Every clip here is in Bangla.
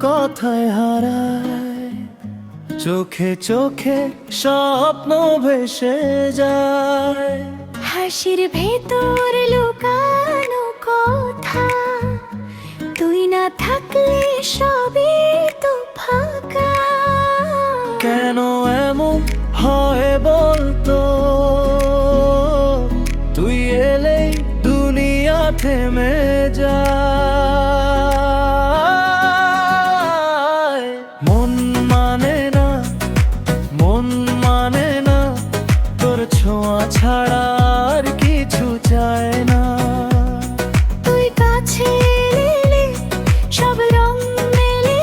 কথায় হারায়, চোখে চোখে স্বপ্ন ভেসে যায়। হাসির ভেতর লুকানো কথা, তুই না থাকলে সবই তো ফাঁকা। কেন এমন হয় বলতো, তুই এলেই দুনিয়া থেমে যায়। মন মানে না, মন মানে না, তোর ছোঁয়া ছাড়া আর কিছু চায় না। তুই কাছে এলে সব রং মেলে,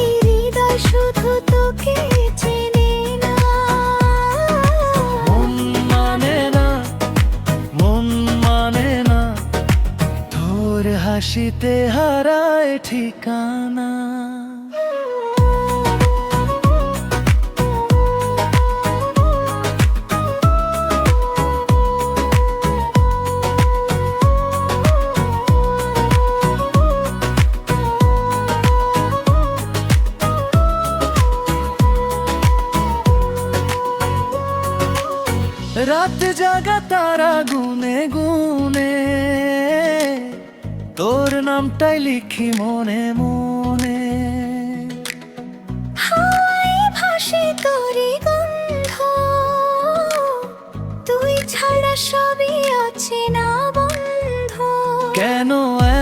এই হৃদয় শুধু তোকে চেনে না। মন মানে না, মন মানে না, তোর হাসিতে হারায় ঠিকানা। রাত জাগা তারা গুনে গুনে, তোর নামটাই লিখি মনে মনে। হাওয়ায় ভাসে তোরই গন্ধ, তুই ছাড়া সবই আছে না বন্ধ। কেন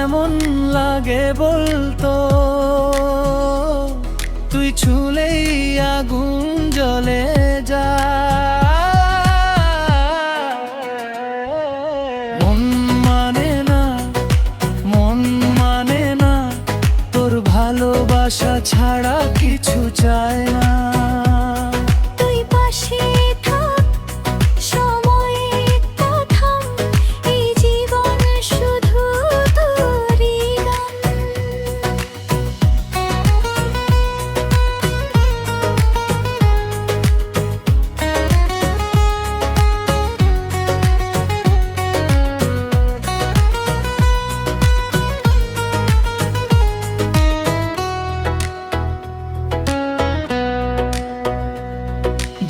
এমন লাগে বলতো, তুই ছুলেই আগুন জ্বলে যায়। মন মানে না, মন মানে না, তোর ভালোবাসা ছাড়া কিছু চায় না। তুই পাশে থাক, সময়ের কথা, এই জীবন শুধু তোরই গান।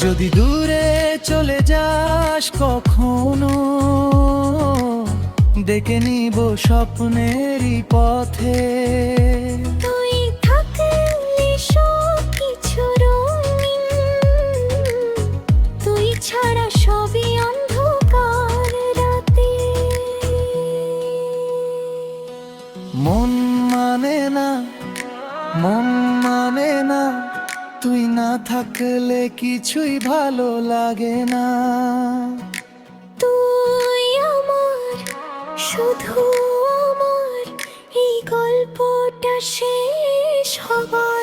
যদি দূরে চলে যাস কখনো, ডেকে নিব স্বপ্নেরই পথে। তুই থাকলে সব কিছু রঙিন, তুই ছাড়া সবই অন্ধকার রাতে। মন মানে না, মন মানে না, তুই না থাকলে কিছুই ভালো লাগে না। তুই আমার, শুধু আমার, এই গল্পটা শেষ হবার